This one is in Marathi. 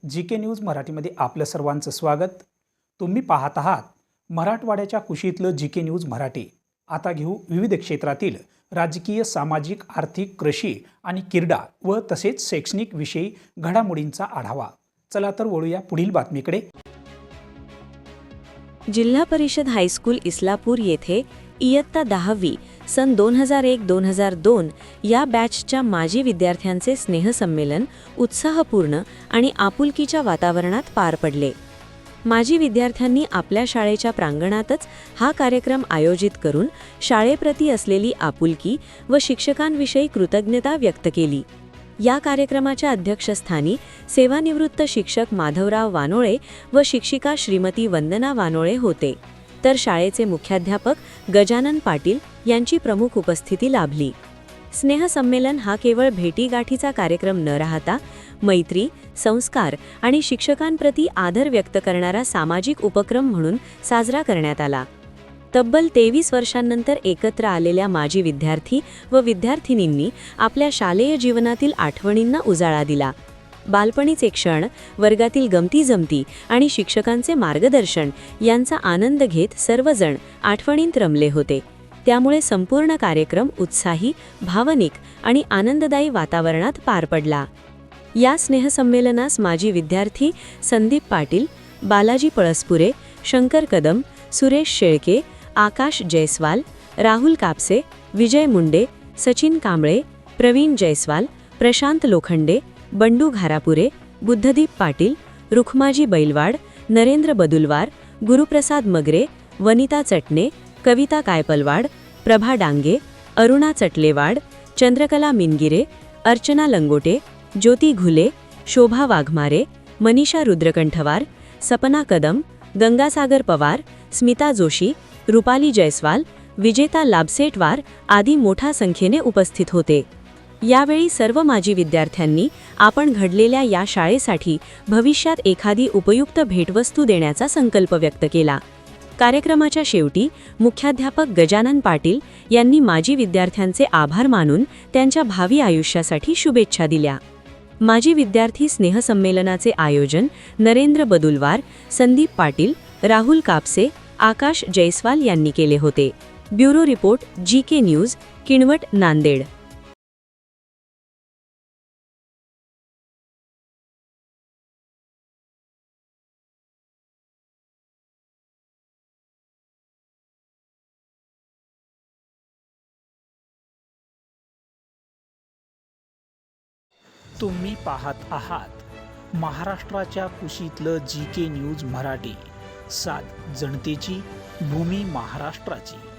जी.के. न्यूज मराठीमध्ये आपलं सर्वांचं स्वागत। तुम्ही पाहत आहात मराठवाड्याच्या कुशीतलं जी.के. न्यूज मराठी। आता घेऊ विविध क्षेत्रातील राजकीय, सामाजिक, आर्थिक, कृषी आणि क्रीडा व तसेच शैक्षणिक विषयी घडामोडींचा आढावा। चला तर वळूया पुढील बातमीकडे। जिल्हा परिषद हायस्कूल इस्लापूर येथे इयत्ता 10वी सन 2001-2002 या बॅचच्या माजी विद्यार्थ्यांचे स्नेहसंमेलन उत्साहपूर्ण आणि आपुलकीच्या वातावरणात पार पडले। माजी विद्यार्थ्यांनी आपल्या शाळेच्या प्रांगणातच हा कार्यक्रम आयोजित करून शाळेप्रती असलेली आपुलकी व शिक्षकांविषयी कृतज्ञता व्यक्त केली। या कार्यक्रमाच्या अध्यक्षस्थानी सेवानिवृत्त शिक्षक माधवराव वानोळे व शिक्षिका श्रीमती वंदना वानोळे होते, तर शाळेचे मुख्याध्यापक गजानन पाटील यांची प्रमुख उपस्थिती लाभली। स्नेहसंमेलन हा केवळ भेटीगाठीचा कार्यक्रम न राहता मैत्री, संस्कार आणि शिक्षकांप्रती आदर व्यक्त करणारा सामाजिक उपक्रम म्हणून साजरा करण्यात आला। तब्बल 23 वर्षांनंतर एकत्र आलेल्या माजी विद्यार्थी व विद्यार्थिनींनी आपल्या शालेय जीवनातील आठवणींना उजाळा दिला। बालपणीचे क्षण, वर्गातील गमती-जमती आणि शिक्षकांचे मार्गदर्शन यांचा आनंद घेत सर्वजण आठवणींत रमले होते। त्यामुळे संपूर्ण कार्यक्रम उत्साही, भावनिक आणि आनंददायी वातावरणात पार पडला। या स्नेहसंमेलनास माजी विद्यार्थी संदीप पाटील, बालाजी पळसपुरे, शंकर कदम, सुरेश शेळके, आकाश जयस्वाल, राहुल कापसे, विजय मुंडे, सचिन कांबळे, प्रवीण जयस्वाल, प्रशांत लोखंडे, बंडू घारापुरे, बुद्धदीप पाटील, रुखमाजी बैलवाड, नरेंद्र बदुलवार, गुरुप्रसाद मगरे, वनिता चटणे, कविता कायपलवाड, प्रभा डांगे, अरुणा चटलेवाड, चंद्रकला मिनगिरे, अर्चना लंगोटे, ज्योती घुले, शोभा वाघमारे, मनीषा रुद्रकंठवार, सपना कदम, गंगासागर पवार, स्मिता जोशी, रुपाली जयस्वाल, विजेता लाभसेटवार आदी मोठ्या संख्येने उपस्थित होते। यावेळी सर्व माजी विद्यार्थ्यांनी आपण घडलेल्या या शाळेसाठी भविष्यात एखादी उपयुक्त भेटवस्तू देण्याचा संकल्प व्यक्त केला। कार्यक्रमाच्या शेवटी मुख्याध्यापक गजानन पाटील यांनी माजी विद्यार्थ्यांचे आभार मानून त्यांच्या भावी आयुष्यासाठी शुभेच्छा दिल्या। माजी विद्यार्थी स्नेहसंमेलनाचे आयोजन नरेंद्र बदुलवार, संदीप पाटील, राहुल कापसे, आकाश जयस्वाल यांनी केले होते। Bureau report, GK. News, Kinwat, Nanded. तुम्ही पाहत आहात महाराष्ट्राच्या कुशीतलं जी.के. न्यूज मराठी। सात जनतेची, भूमी महाराष्ट्राची।